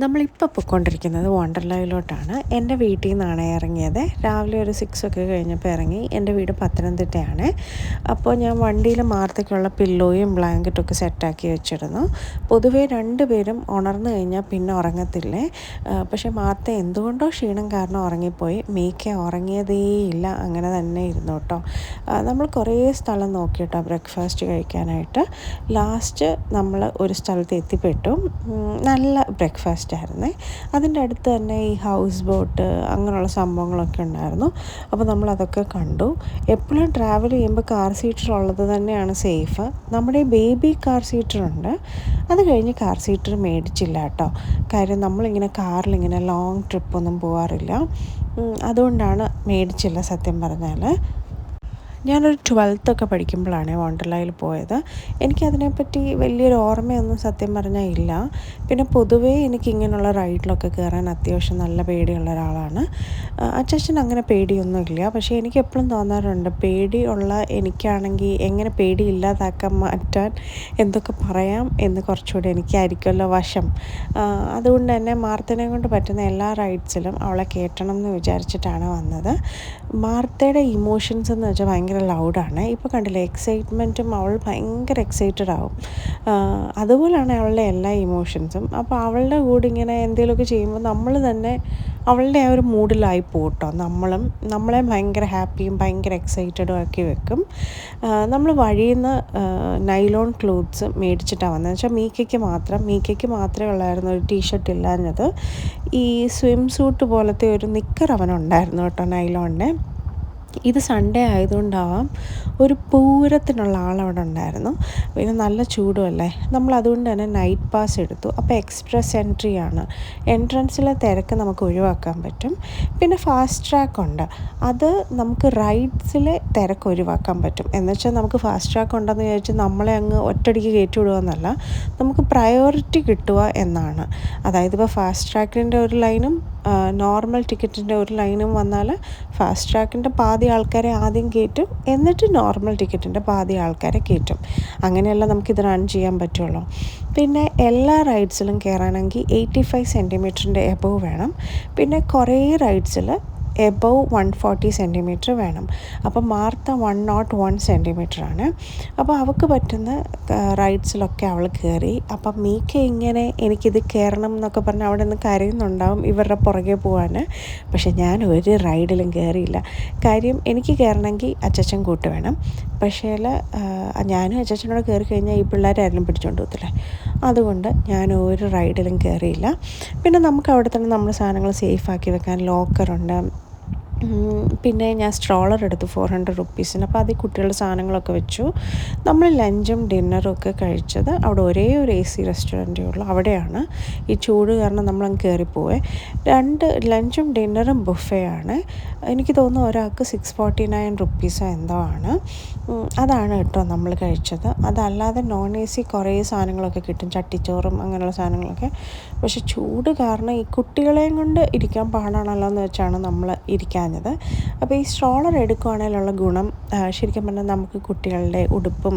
നമ്മളിപ്പോൾ പൊയ്ക്കൊണ്ടിരിക്കുന്നത് വണ്ടർലായിലോട്ടാണ്. എൻ്റെ വീട്ടിൽ നിന്നാണ് ഇറങ്ങിയത്. രാവിലെ ഒരു 6 ഒക്കെ കഴിഞ്ഞപ്പോൾ ഇറങ്ങി. എൻ്റെ വീട് പത്തനംതിട്ടയാണ്. അപ്പോൾ ഞാൻ വണ്ടിയിൽ മാർത്തയ്ക്കുള്ള പില്ലോയും ബ്ലാങ്കറ്റും ഒക്കെ സെറ്റാക്കി വെച്ചിരുന്നു. പൊതുവേ രണ്ടുപേരും ഉണർന്നു കഴിഞ്ഞാൽ പിന്നെ ഉറങ്ങത്തില്ലേ. പക്ഷേ മാർത്ത എന്തുകൊണ്ടോ ക്ഷീണം കാരണം ഉറങ്ങിപ്പോയി. മീക്ക ഉറങ്ങിയതേയില്ല, അങ്ങനെ തന്നെ ഇരുന്നു കേട്ടോ. നമ്മൾ കുറേ സ്ഥലം നോക്കി കേട്ടോ ബ്രേക്ക്ഫാസ്റ്റ് കഴിക്കാനായിട്ട്. ലാസ്റ്റ് നമ്മൾ ഒരു സ്ഥലത്ത് എത്തിപ്പെട്ടു. നല്ല ബ്രേക്ക്ഫാസ്റ്റ് ആയിരുന്നേ. അതിൻ്റെ അടുത്ത് തന്നെ ഈ ഹൗസ് ബോട്ട് അങ്ങനെയുള്ള സംഭവങ്ങളൊക്കെ ഉണ്ടായിരുന്നു. അപ്പോൾ നമ്മളതൊക്കെ കണ്ടു. എപ്പോഴും ട്രാവൽ ചെയ്യുമ്പോൾ കാർ സീറ്റർ ഉള്ളത് തന്നെയാണ് സേഫ്. നമ്മുടെ ബേബി കാർ സീറ്ററുണ്ട്. അത് കഴിഞ്ഞ് കാർ സീറ്റർ മേടിച്ചില്ല കേട്ടോ. കാര്യം നമ്മളിങ്ങനെ കാറിലിങ്ങനെ ലോങ് ട്രിപ്പൊന്നും പോകാറില്ല. അതുകൊണ്ടാണ് മേടിച്ചില്ല സത്യം പറഞ്ഞാൽ. ഞാനൊരു 12th ഒക്കെ പഠിക്കുമ്പോഴാണ് വണ്ടർലായിൽ പോയത്. എനിക്കതിനെപ്പറ്റി വലിയൊരു ഓർമ്മയൊന്നും സത്യം പറഞ്ഞാൽ ഇല്ല. പിന്നെ പൊതുവേ എനിക്കിങ്ങനെയുള്ള റൈഡിലൊക്കെ കയറാൻ അത്യാവശ്യം നല്ല പേടിയുള്ള ഒരാളാണ്. അച്ഛൻ അങ്ങനെ പേടിയൊന്നുമില്ല. പക്ഷേ എനിക്ക് എപ്പോഴും തോന്നാറുണ്ട്, പേടിയുള്ള എനിക്കാണെങ്കിൽ എങ്ങനെ പേടി ഇല്ലാതാക്കാൻ മാറ്റാൻ എന്തൊക്കെ പറയാം എന്ന് കുറച്ചുകൂടി എനിക്കായിരിക്കുമല്ലോ വശം. അതുകൊണ്ട് തന്നെ മാർത്തനെ കൊണ്ട് പറ്റുന്ന എല്ലാ റൈഡ്സിലും അവളെ കയറ്റണം എന്ന് വിചാരിച്ചിട്ടാണ് വന്നത്. മാർത്തയുടെ ഇമോഷൻസ് എന്ന് വെച്ചാൽ ഭയങ്കര ലൗഡാണ്. ഇപ്പോൾ കണ്ടില്ലേ, എക്സൈറ്റ്മെൻറ്റും, അവൾ ഭയങ്കര എക്സൈറ്റഡ് ആവും. അതുപോലെയാണ് അവളുടെ എല്ലാ ഇമോഷൻസും. അപ്പോൾ അവളുടെ കൂടെ ഇങ്ങനെ എന്തെങ്കിലുമൊക്കെ ചെയ്യുമ്പോൾ നമ്മൾ തന്നെ അവളുടെ ആ ഒരു മൂഡിലായി പോട്ടോ. നമ്മളെ ഭയങ്കര ഹാപ്പിയും ഭയങ്കര എക്സൈറ്റഡും ആക്കി വെക്കും. നമ്മൾ വഴിയിൽ നിന്ന് നൈലോൺ ക്ലോത്ത്സ് മേടിച്ചിട്ടാണ് വന്നത്. വെച്ചാൽ മീക്കയ്ക്ക് മാത്രമേ ഉള്ളായിരുന്നു ഒരു ടീഷർട്ട് ഇല്ലാഞ്ഞത്. ഈ സ്വിം സൂട്ട് പോലത്തെ ഒരു നിക്കർ അവനുണ്ടായിരുന്നു കേട്ടോ, നൈലോണിൻ്റെ. ഇത് സൺഡേ ആയതുകൊണ്ടാവാം ഒരു പൂരത്തിനുള്ള ആളവിടെ ഉണ്ടായിരുന്നു. പിന്നെ നല്ല ചൂടുമല്ലേ. നമ്മൾ അതുകൊണ്ട് തന്നെ നൈറ്റ് പാസ് എടുത്തു. അപ്പോൾ എക്സ്പ്രസ് എൻട്രി ആണ്. എൻട്രൻസിലെ തിരക്ക് നമുക്ക് ഒഴിവാക്കാൻ പറ്റും. പിന്നെ ഫാസ്റ്റ് ട്രാക്ക് ഉണ്ട്. അത് നമുക്ക് റൈഡ്സിലെ തിരക്ക് ഒഴിവാക്കാൻ പറ്റും. എന്നുവെച്ചാൽ നമുക്ക് ഫാസ്റ്റ് ട്രാക്ക് ഉണ്ടെന്ന് വിചാരിച്ച് നമ്മളെ അങ്ങ് ഒറ്റയടിക്ക് കയറ്റി വിടുകയെന്നല്ല, നമുക്ക് പ്രയോറിറ്റി കിട്ടുക എന്നാണ്. അതായത് ഇപ്പോൾ ഫാസ്റ്റ് ട്രാക്കിൻ്റെ ഒരു ലൈനും നോർമൽ ടിക്കറ്റിൻ്റെ ഒരു ലൈനും വന്നാൽ ഫാസ്റ്റ് ട്രാക്കിൻ്റെ പാതി ആൾക്കാരെ ആദ്യം കയറ്റും, എന്നിട്ട് നോർമൽ ടിക്കറ്റിൻ്റെ പാതി ആൾക്കാരെ കയറ്റും. അങ്ങനെയല്ല നമുക്കിത് റൺ ചെയ്യാൻ പറ്റുള്ളൂ. പിന്നെ എല്ലാ റൈഡ്സിലും കയറാണെങ്കിൽ 85 സെൻറ്റിമീറ്ററിൻ്റെ എബോവ് വേണം. പിന്നെ കുറേ റൈഡ്സിൽ എബോവ് 140 സെൻറ്റിമീറ്റർ വേണം. അപ്പോൾ മാർത്ത 101 സെൻറ്റിമീറ്ററാണ്. അപ്പോൾ അവൾക്ക് പറ്റുന്ന റൈഡ്സിലൊക്കെ അവൾ കയറി. അപ്പം മീക്ക ഇങ്ങനെ എനിക്കിത് കയറണം എന്നൊക്കെ പറഞ്ഞ് അവിടെ നിന്ന് കരയുന്നുണ്ടാവും ഇവരുടെ പുറകെ പോകാൻ. പക്ഷെ ഞാൻ ഒരു റൈഡിലും കയറിയില്ല. കാര്യം എനിക്ക് കയറണമെങ്കിൽ അച്ചച്ചൻ കൂട്ട് വേണം. പക്ഷേ ഞാനും അച്ചച്ചനോട് കയറി കഴിഞ്ഞാൽ ഈ പിള്ളേരാരും പിടിച്ചുകൊണ്ട് പോകത്തില്ലേ. അതുകൊണ്ട് ഞാൻ ഒരു റൈഡിലും കയറിയില്ല. പിന്നെ നമുക്ക് അവിടെ തന്നെ നമ്മുടെ സാധനങ്ങൾ സേഫാക്കി വെക്കാൻ ലോക്കറുണ്ട്. പിന്നെ ഞാൻ സ്ട്രോളർ എടുത്തു 400 റുപ്പീസിന്. അപ്പോൾ അതിൽ കുട്ടികളുടെ സാധനങ്ങളൊക്കെ വെച്ചു. നമ്മൾ ലഞ്ചും ഡിന്നറും ഒക്കെ കഴിച്ചത് അവിടെ ഒരേ ഒരു AC റെസ്റ്റോറൻറ്റേ ഉള്ളൂ. അവിടെയാണ്. ഈ ചൂട് കാരണം നമ്മളങ്ങ് കയറിപ്പോവേ. 2 ലഞ്ചും ഡിന്നറും ബുഫേ ആണ്. എനിക്ക് തോന്നുന്നു ഒരാൾക്ക് 649 റുപ്പീസോ എന്തോ ആണ്. അതാണ് കേട്ടോ നമ്മൾ കഴിച്ചത്. അതല്ലാതെ നോൺ AC കുറേ സാധനങ്ങളൊക്കെ കിട്ടും, ചട്ടിച്ചോറും അങ്ങനെയുള്ള സാധനങ്ങളൊക്കെ. പക്ഷെ ചൂട് കാരണം ഈ കുട്ടികളെയും കൊണ്ട് ഇരിക്കാൻ പാടാണല്ലോ എന്ന് വെച്ചാണ് നമ്മൾ ഇരിക്കാഞ്ഞത്. അപ്പോൾ ഈ സ്ട്രോളർ എടുക്കുകയാണെങ്കിലുള്ള ഗുണം, ശരിക്കും പറഞ്ഞാൽ നമുക്ക് കുട്ടികളുടെ ഉടുപ്പും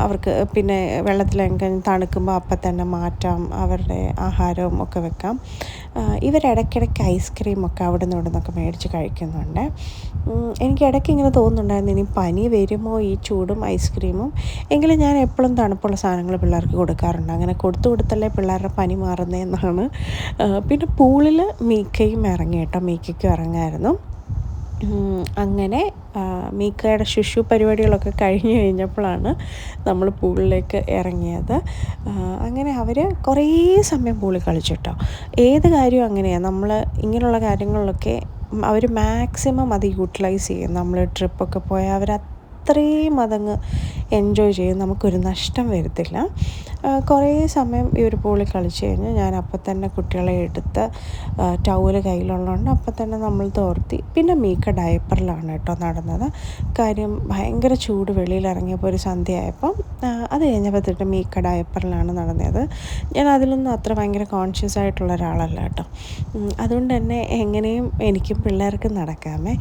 അവർക്ക് പിന്നെ വെള്ളത്തിലൊക്കെ തണുക്കുമ്പോൾ അപ്പം തന്നെ മാറ്റാം, അവരുടെ ആഹാരവും ഒക്കെ വെക്കാം. ഇവരിടയ്ക്കിടയ്ക്ക് ഐസ്ക്രീമൊക്കെ അവിടെ നിന്ന് ഇവിടെ നിന്നൊക്കെ മേടിച്ച് കഴിക്കുന്നുണ്ട്. എനിക്ക് ഇടയ്ക്ക് ഇങ്ങനെ തോന്നുന്നുണ്ടായിരുന്നു, ഇനി പനി വരുമോ ഈ ചൂടും ഐസ്ക്രീമും. എങ്കിലും ഞാൻ എപ്പോഴും തണുപ്പുള്ള സാധനങ്ങൾ പിള്ളേർക്ക് കൊടുക്കാറുണ്ട്. അങ്ങനെ കൊടുത്തല്ലേ പിള്ളേരുടെ പനി മാറുന്നതെന്നാണ്. പിന്നെ പൂളിൽ മീക്കയും ഇറങ്ങി കേട്ടോ, മീക്കയ്ക്കും ഇറങ്ങായിരുന്നു. അങ്ങനെ മീക്കയുടെ ശുശു പരിപാടികളൊക്കെ കഴിഞ്ഞ് കഴിഞ്ഞപ്പോഴാണ് നമ്മൾ പൂളിലേക്ക് ഇറങ്ങിയത്. അങ്ങനെ അവർ കുറേ സമയം പൂളിൽ കളിച്ചു കേട്ടോ. ഏത് കാര്യവും അങ്ങനെയാണ്. നമ്മൾ ഇങ്ങനെയുള്ള കാര്യങ്ങളിലൊക്കെ അവർ മാക്സിമം അത് യൂട്ടിലൈസ് ചെയ്യും. നമ്മൾ ട്രിപ്പൊക്കെ പോയാൽ അവർ അത്രയും അതങ്ങ് എൻജോയ് ചെയ്യും. നമുക്കൊരു നഷ്ടം വരത്തില്ല. കുറേ സമയം ഈ ഒരു പൂളിൽ കളിച്ച് കഴിഞ്ഞ് ഞാൻ അപ്പം തന്നെ കുട്ടികളെ എടുത്ത് ടവല് കയ്യിലുള്ളതുകൊണ്ട് അപ്പം തന്നെ നമ്മൾ തോർത്തി. പിന്നെ മീക്ക ഡയപ്പറിലാണ് കേട്ടോ നടന്നത്. കാര്യം ഭയങ്കര ചൂട്, വെളിയിൽ ഇറങ്ങിയപ്പോൾ ഒരു സന്ധ്യയായപ്പം അത് കഴിഞ്ഞപ്പോൾ തൊട്ട് മീക്ക ഡയപ്പറിലാണ് നടന്നത്. ഞാൻ അതിലൊന്നും അത്ര ഭയങ്കര കോൺഷ്യസ് ആയിട്ടുള്ള ഒരാളല്ല കേട്ടോ. അതുകൊണ്ട് തന്നെ എങ്ങനെയും എനിക്കും പിള്ളേർക്കും നടക്കാമേ.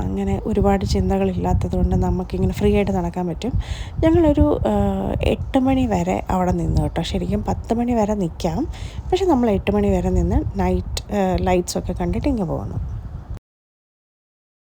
അങ്ങനെ ഒരുപാട് ചിന്തകളില്ലാത്തത് കൊണ്ട് നമുക്കിങ്ങനെ ഫ്രീ ആയിട്ട് നടക്കാൻ പറ്റും. ഞങ്ങളൊരു 8 മണി വരെ അവിടെ നിന്ന് കേട്ടോ. ശരിക്കും 10 മണി വരെ നിൽക്കാം, പക്ഷെ നമ്മൾ 8 മണി വരെ നിന്ന് നൈറ്റ് ലൈറ്റ്സൊക്കെ കണ്ടിട്ട് ഇങ്ങ് പോന്നു.